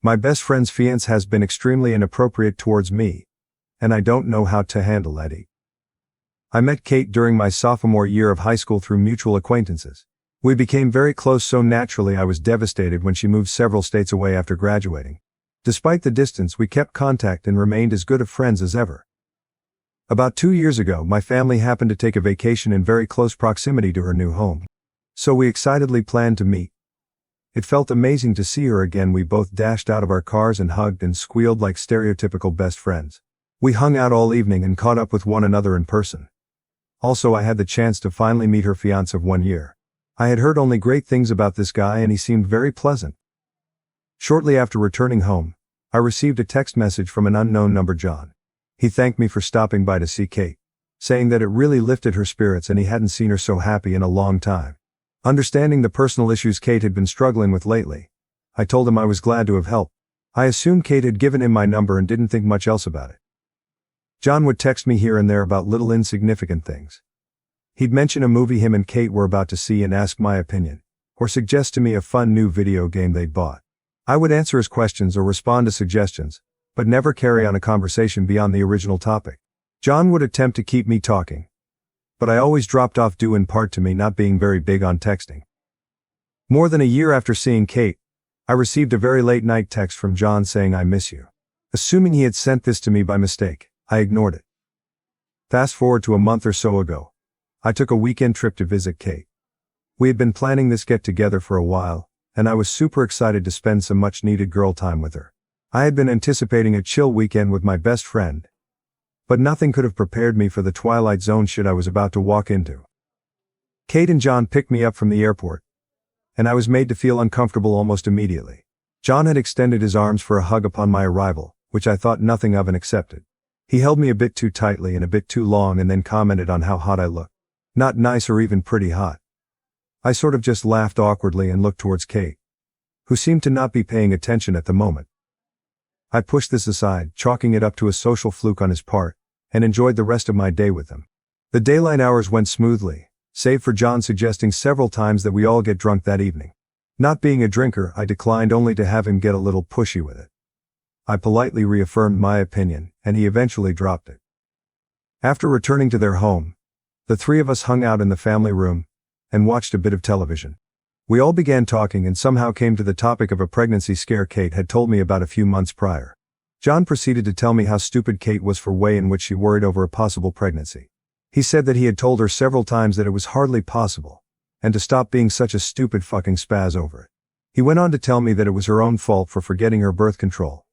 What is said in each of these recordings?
My best friend's fiancé has been extremely inappropriate towards me, and I don't know how to handle it. I met Kate during my sophomore year of high school through mutual acquaintances. We became very close, so naturally I was devastated when she moved several states away after graduating. Despite the distance, we kept contact and remained as good of friends as ever. About 2 years ago, my family happened to take a vacation in very close proximity to her new home. So we excitedly planned to meet. It felt amazing to see her again. We both dashed out of our cars and hugged and squealed like stereotypical best friends. We hung out all evening and caught up with one another in person. Also, I had the chance to finally meet her fiancé of 1 year. I had heard only great things about this guy and he seemed very pleasant. Shortly after returning home, I received a text message from an unknown number, John. He thanked me for stopping by to see Kate, saying that it really lifted her spirits and he hadn't seen her so happy in a long time. Understanding the personal issues Kate had been struggling with lately, I told him I was glad to have helped. I assumed Kate had given him my number and didn't think much else about it. John would text me here and there about little insignificant things. He'd mention a movie him and Kate were about to see and ask my opinion, or suggest to me a fun new video game they'd bought. I would answer his questions or respond to suggestions, but never carry on a conversation beyond the original topic. John would attempt to keep me talking, but I always dropped off due in part to me not being very big on texting. More than a year after seeing Kate, I received a very late night text from John saying I miss you. Assuming he had sent this to me by mistake, I ignored it. Fast forward to a month or so ago. I took a weekend trip to visit Kate. We had been planning this get-together for a while, and I was super excited to spend some much-needed girl time with her. I had been anticipating a chill weekend with my best friend, but nothing could have prepared me for the Twilight Zone shit I was about to walk into. Kate and John picked me up from the airport, and I was made to feel uncomfortable almost immediately. John had extended his arms for a hug upon my arrival, which I thought nothing of and accepted. He held me a bit too tightly and a bit too long and then commented on how hot I looked. Not nice or even pretty hot. I sort of just laughed awkwardly and looked towards Kate, who seemed to not be paying attention at the moment. I pushed this aside, chalking it up to a social fluke on his part, and enjoyed the rest of my day with him. The daylight hours went smoothly, save for John suggesting several times that we all get drunk that evening. Not being a drinker, I declined only to have him get a little pushy with it. I politely reaffirmed my opinion, and he eventually dropped it. After returning to their home, the three of us hung out in the family room and watched a bit of television. We all began talking and somehow came to the topic of a pregnancy scare Kate had told me about a few months prior. John proceeded to tell me how stupid Kate was for the way in which she worried over a possible pregnancy. He said that he had told her several times that it was hardly possible, and to stop being such a stupid fucking spaz over it. He went on to tell me that it was her own fault for forgetting her birth control,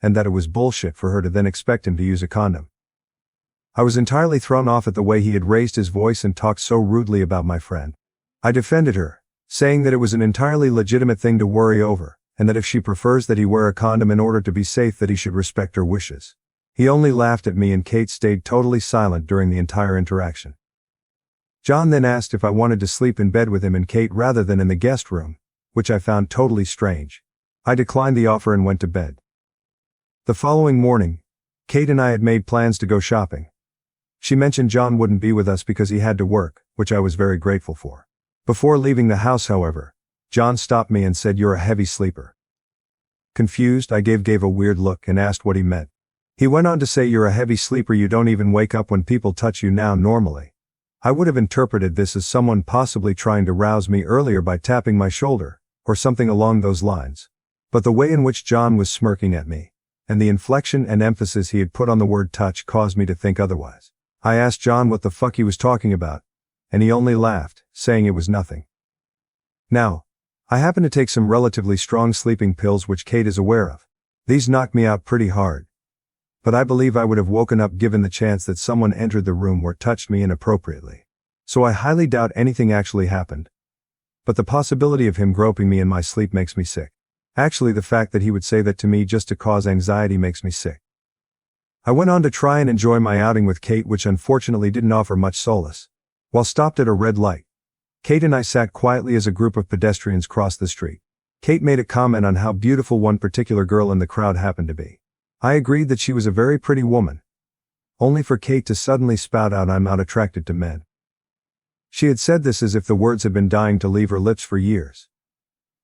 and that it was bullshit for her to then expect him to use a condom. I was entirely thrown off at the way he had raised his voice and talked so rudely about my friend. I defended her, saying that it was an entirely legitimate thing to worry over, and that if she prefers that he wear a condom in order to be safe, that he should respect her wishes. He only laughed at me and Kate stayed totally silent during the entire interaction. John then asked if I wanted to sleep in bed with him and Kate rather than in the guest room, which I found totally strange. I declined the offer and went to bed. The following morning, Kate and I had made plans to go shopping. She mentioned John wouldn't be with us because he had to work, which I was very grateful for. Before leaving the house, however, John stopped me and said, "You're a heavy sleeper." Confused, I gave a weird look and asked what he meant. He went on to say, "You're a heavy sleeper, you don't even wake up when people touch you now normally." I would have interpreted this as someone possibly trying to rouse me earlier by tapping my shoulder, or something along those lines. But the way in which John was smirking at me, and the inflection and emphasis he had put on the word touch caused me to think otherwise. I asked John what the fuck he was talking about, and he only laughed, saying it was nothing. Now, I happen to take some relatively strong sleeping pills which Kate is aware of. These knocked me out pretty hard. But I believe I would have woken up given the chance that someone entered the room or touched me inappropriately. So I highly doubt anything actually happened. But the possibility of him groping me in my sleep makes me sick. Actually, the fact that he would say that to me just to cause anxiety makes me sick. I went on to try and enjoy my outing with Kate, which unfortunately didn't offer much solace. While stopped at a red light, Kate and I sat quietly as a group of pedestrians crossed the street. Kate made a comment on how beautiful one particular girl in the crowd happened to be. I agreed that she was a very pretty woman, only for Kate to suddenly spout out, "I'm not attracted to men." She had said this as if the words had been dying to leave her lips for years.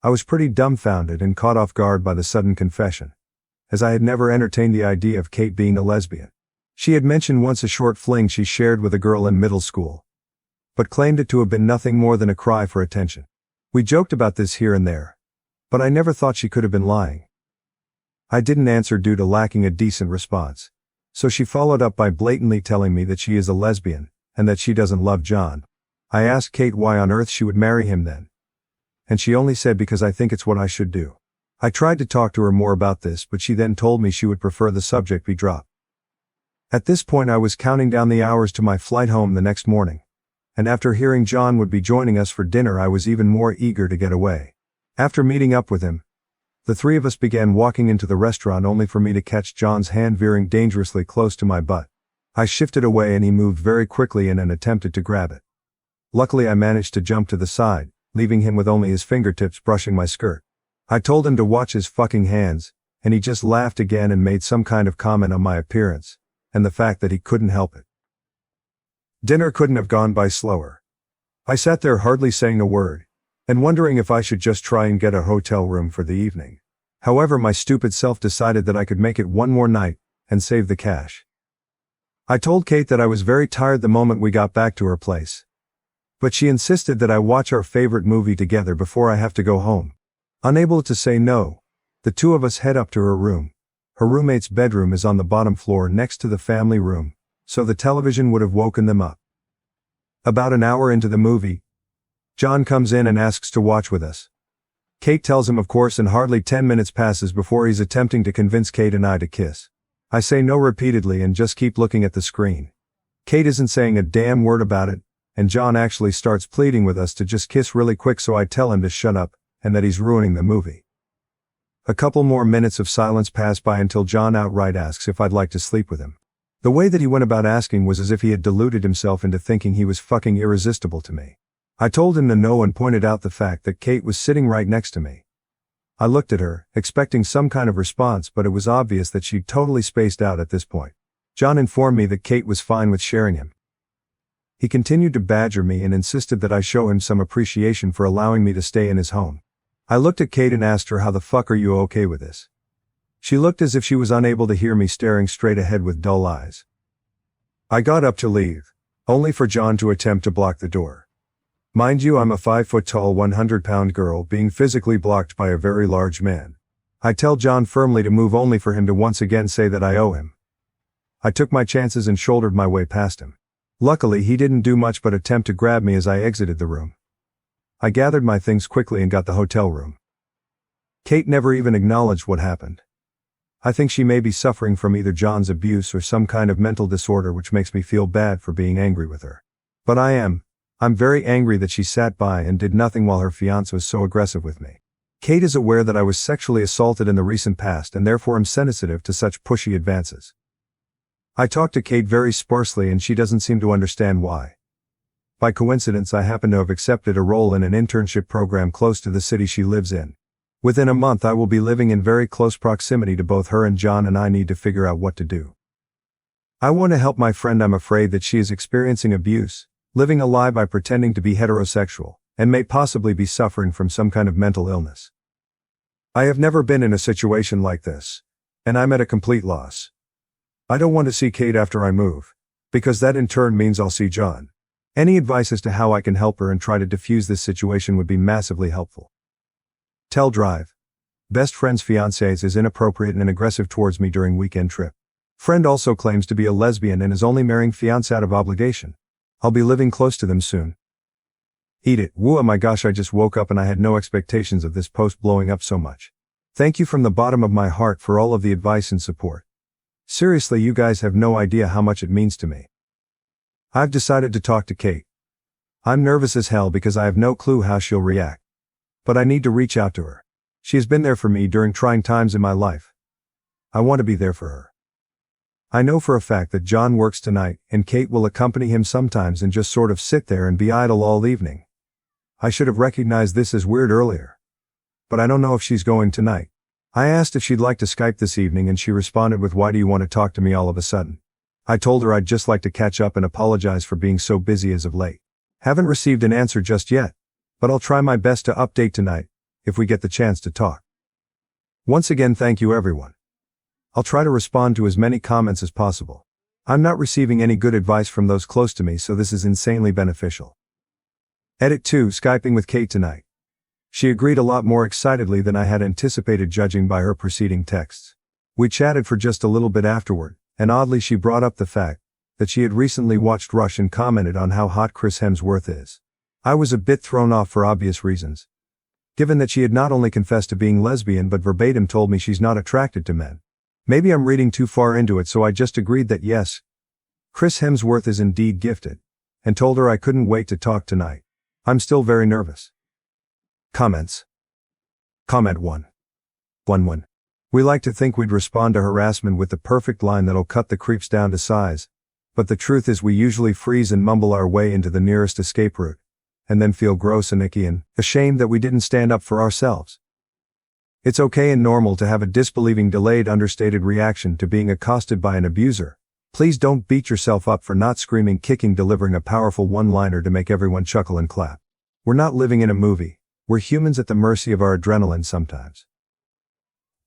I was pretty dumbfounded and caught off guard by the sudden confession, as I had never entertained the idea of Kate being a lesbian. She had mentioned once a short fling she shared with a girl in middle school, but claimed it to have been nothing more than a cry for attention. We joked about this here and there, but I never thought she could have been lying. I didn't answer due to lacking a decent response, so she followed up by blatantly telling me that she is a lesbian, and that she doesn't love John. I asked Kate why on earth she would marry him then, and she only said because I think it's what I should do. I tried to talk to her more about this, but she then told me she would prefer the subject be dropped. At this point I was counting down the hours to my flight home the next morning, and after hearing John would be joining us for dinner I was even more eager to get away. After meeting up with him, the three of us began walking into the restaurant only for me to catch John's hand veering dangerously close to my butt. I shifted away and he moved very quickly in and attempted to grab it. Luckily I managed to jump to the side, leaving him with only his fingertips brushing my skirt. I told him to watch his fucking hands, and he just laughed again and made some kind of comment on my appearance, and the fact that he couldn't help it. Dinner couldn't have gone by slower. I sat there hardly saying a word, and wondering if I should just try and get a hotel room for the evening. However, my stupid self decided that I could make it one more night, and save the cash. I told Kate that I was very tired the moment we got back to her place, but she insisted that I watch our favorite movie together before I have to go home. Unable to say no, the two of us head up to her room. Her roommate's bedroom is on the bottom floor next to the family room, so the television would have woken them up. About an hour into the movie, John comes in and asks to watch with us. Kate tells him of course, and hardly 10 minutes passes before he's attempting to convince Kate and I to kiss. I say no repeatedly and just keep looking at the screen. Kate isn't saying a damn word about it, and John actually starts pleading with us to just kiss really quick, so I tell him to shut up, and that he's ruining the movie. A couple more minutes of silence pass by until John outright asks if I'd like to sleep with him. The way that he went about asking was as if he had deluded himself into thinking he was fucking irresistible to me. I told him to no and pointed out the fact that Kate was sitting right next to me. I looked at her, expecting some kind of response, but it was obvious that she'd totally spaced out at this point. John informed me that Kate was fine with sharing him. He continued to badger me and insisted that I show him some appreciation for allowing me to stay in his home. I looked at Kate and asked her, how the fuck are you okay with this? She looked as if she was unable to hear me staring straight ahead with dull eyes. I got up to leave, only for John to attempt to block the door. Mind you, I'm a 5-foot-tall 100-pound girl being physically blocked by a very large man. I tell John firmly to move only for him to once again say that I owe him. I took my chances and shouldered my way past him. Luckily he didn't do much but attempt to grab me as I exited the room. I gathered my things quickly and got the hotel room. Kate never even acknowledged what happened. I think she may be suffering from either John's abuse or some kind of mental disorder, which makes me feel bad for being angry with her. But I'm very angry that she sat by and did nothing while her fiancé was so aggressive with me. Kate is aware that I was sexually assaulted in the recent past and therefore am sensitive to such pushy advances. I talk to Kate very sparsely and she doesn't seem to understand why. By coincidence, I happen to have accepted a role in an internship program close to the city she lives in. Within a month I will be living in very close proximity to both her and John, and I need to figure out what to do. I want to help my friend. I'm afraid that she is experiencing abuse, living a lie by pretending to be heterosexual, and may possibly be suffering from some kind of mental illness. I have never been in a situation like this, and I'm at a complete loss. I don't want to see Kate after I move, because that in turn means I'll see John. Any advice as to how I can help her and try to diffuse this situation would be massively helpful. Tell Drive. Best friend's fiancé is inappropriate and aggressive towards me during weekend trip. Friend also claims to be a lesbian and is only marrying fiancé out of obligation. I'll be living close to them soon. Eat it. Woo, oh my gosh, I just woke up and I had no expectations of this post blowing up so much. Thank you from the bottom of my heart for all of the advice and support. Seriously, you guys have no idea how much it means to me. I've decided to talk to Kate. I'm nervous as hell because I have no clue how she'll react. But I need to reach out to her. She has been there for me during trying times in my life. I want to be there for her. I know for a fact that John works tonight, and Kate will accompany him sometimes and just sort of sit there and be idle all evening. I should have recognized this as weird earlier. But I don't know if she's going tonight. I asked if she'd like to Skype this evening and she responded with, "Why do you want to talk to me all of a sudden?" I told her I'd just like to catch up and apologize for being so busy as of late. Haven't received an answer just yet, but I'll try my best to update tonight, if we get the chance to talk. Once again, thank you everyone. I'll try to respond to as many comments as possible. I'm not receiving any good advice from those close to me, so this is insanely beneficial. Edit 2. Skyping with Kate tonight. She agreed a lot more excitedly than I had anticipated, judging by her preceding texts. We chatted for just a little bit afterward, and oddly she brought up the fact that she had recently watched Rush and commented on how hot Chris Hemsworth is. I was a bit thrown off for obvious reasons, given that she had not only confessed to being lesbian but verbatim told me she's not attracted to men. Maybe I'm reading too far into it, so I just agreed that yes, Chris Hemsworth is indeed gifted, and told her I couldn't wait to talk tonight. I'm still very nervous. Comments. Comment 1. 1. We like to think we'd respond to harassment with the perfect line that'll cut the creeps down to size, but the truth is we usually freeze and mumble our way into the nearest escape route, and then feel gross and icky and ashamed that we didn't stand up for ourselves. It's okay and normal to have a disbelieving, delayed, understated reaction to being accosted by an abuser. Please don't beat yourself up for not screaming, kicking, delivering a powerful one-liner to make everyone chuckle and clap. We're not living in a movie. We're humans at the mercy of our adrenaline sometimes.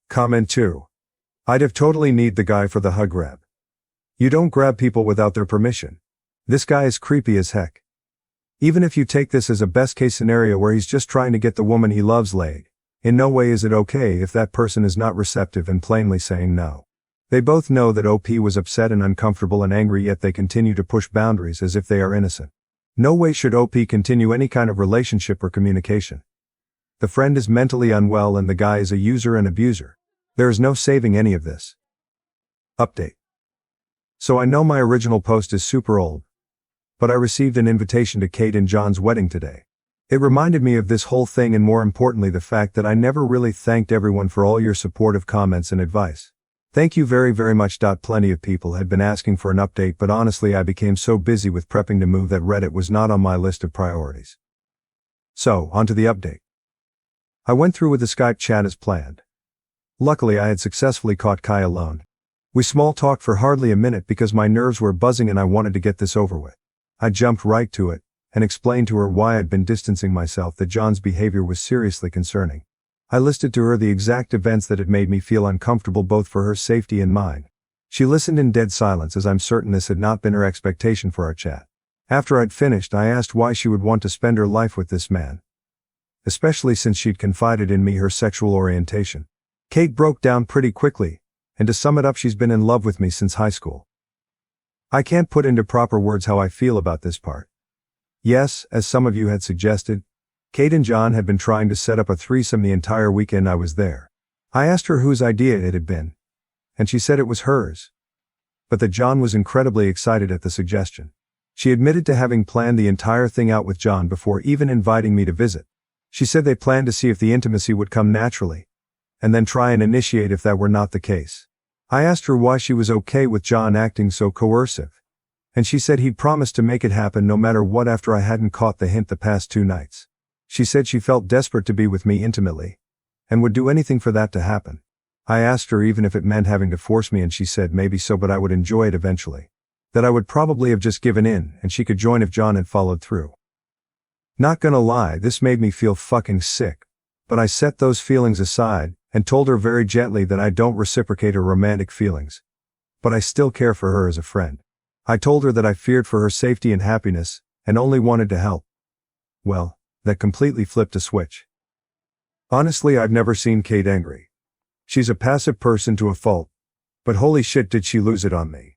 Comment 2. I'd have totally need the guy for the hug grab. You don't grab people without their permission. This guy is creepy as heck. Even if you take this as a best case scenario where he's just trying to get the woman he loves laid, in no way is it okay if that person is not receptive and plainly saying no. They both know that OP was upset and uncomfortable and angry, yet they continue to push boundaries as if they are innocent. No way should OP continue any kind of relationship or communication. The friend is mentally unwell and the guy is a user and abuser. There is no saving any of this. Update. So I know my original post is super old, but I received an invitation to Kate and John's wedding today. It reminded me of this whole thing, and more importantly the fact that I never really thanked everyone for all your supportive comments and advice. Thank you very, very much. Plenty of people had been asking for an update, but honestly I became so busy with prepping to move that Reddit was not on my list of priorities. So, on to the update. I went through with the Skype chat as planned. Luckily I had successfully caught Kai alone. We small talked for hardly a minute because my nerves were buzzing and I wanted to get this over with. I jumped right to it and explained to her why I'd been distancing myself, that John's behavior was seriously concerning. I listed to her the exact events that had made me feel uncomfortable, both for her safety and mine. She listened in dead silence, as I'm certain this had not been her expectation for our chat. After I'd finished, I asked why she would want to spend her life with this man, especially since she'd confided in me her sexual orientation. Kate broke down pretty quickly, and to sum it up, she's been in love with me since high school. I can't put into proper words how I feel about this part. Yes, as some of you had suggested, Kate and John had been trying to set up a threesome the entire weekend I was there. I asked her whose idea it had been, and she said it was hers, but that John was incredibly excited at the suggestion. She admitted to having planned the entire thing out with John before even inviting me to visit. She said they planned to see if the intimacy would come naturally, and then try and initiate if that were not the case. I asked her why she was okay with John acting so coercive, and she said he'd promised to make it happen no matter what after I hadn't caught the hint the past 2 nights. She said she felt desperate to be with me intimately, and would do anything for that to happen. I asked her even if it meant having to force me, and she said maybe so, but I would enjoy it eventually. That I would probably have just given in and she could join if John had followed through. Not gonna lie, this made me feel fucking sick, but I set those feelings aside and told her very gently that I don't reciprocate her romantic feelings, but I still care for her as a friend. I told her that I feared for her safety and happiness and only wanted to help. Well, that completely flipped a switch. Honestly, I've never seen Kate angry. She's a passive person to a fault, but holy shit did she lose it on me.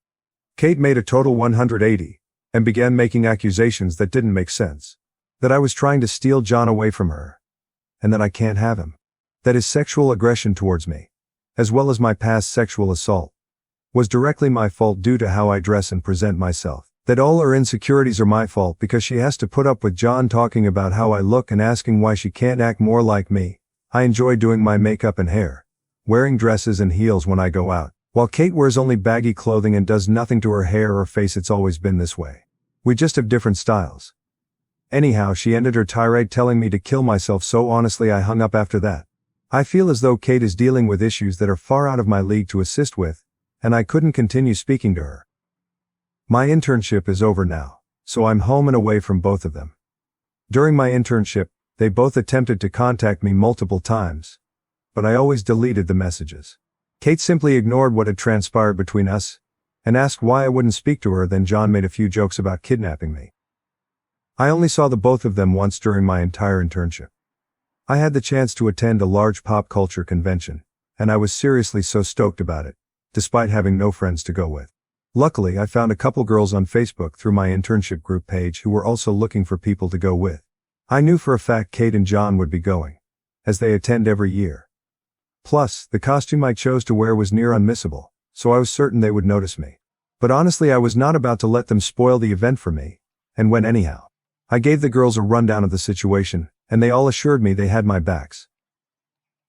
Kate made a total 180 and began making accusations that didn't make sense. That I was trying to steal John away from her, and that I can't have him. That his sexual aggression towards me, as well as my past sexual assault, was directly my fault due to how I dress and present myself. That all her insecurities are my fault because she has to put up with John talking about how I look and asking why she can't act more like me. I enjoy doing my makeup and hair, wearing dresses and heels when I go out, while Kate wears only baggy clothing and does nothing to her hair or face. It's always been this way. We just have different styles. Anyhow, she ended her tirade telling me to kill myself, so honestly I hung up after that. I feel as though Kate is dealing with issues that are far out of my league to assist with, and I couldn't continue speaking to her. My internship is over now, so I'm home and away from both of them. During my internship, They both attempted to contact me multiple times, but I always deleted the messages. Kate simply ignored what had transpired between us and asked why I wouldn't speak to her. Then John made a few jokes about kidnapping me. I only saw the both of them once during my entire internship. I had the chance to attend a large pop culture convention, and I was seriously so stoked about it, despite having no friends to go with. Luckily, I found a couple girls on Facebook through my internship group page who were also looking for people to go with. I knew for a fact Kate and John would be going, as they attend every year. Plus, the costume I chose to wear was near unmissable, so I was certain they would notice me. But honestly, I was not about to let them spoil the event for me, and went anyhow. I gave the girls a rundown of the situation, and they all assured me they had my backs.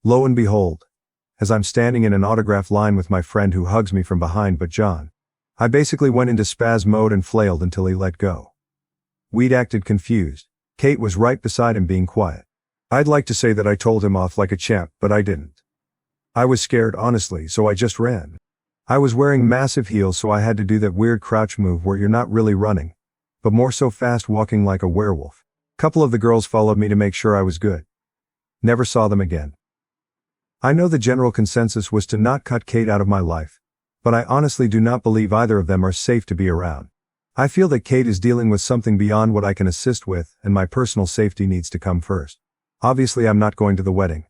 Lo and behold, as I'm standing in an autograph line with my friend who hugs me from behind but John, I basically went into spaz mode and flailed until he let go. We'd acted confused. Kate was right beside him being quiet. I'd like to say that I told him off like a champ, but I didn't. I was scared, honestly, so I just ran. I was wearing massive heels, so I had to do that weird crouch move where you're not really running, but more so fast walking like a werewolf. Couple of the girls followed me to make sure I was good. Never saw them again. I know the general consensus was to not cut Kate out of my life, but I honestly do not believe either of them are safe to be around. I feel that Kate is dealing with something beyond what I can assist with, and my personal safety needs to come first. Obviously, I'm not going to the wedding,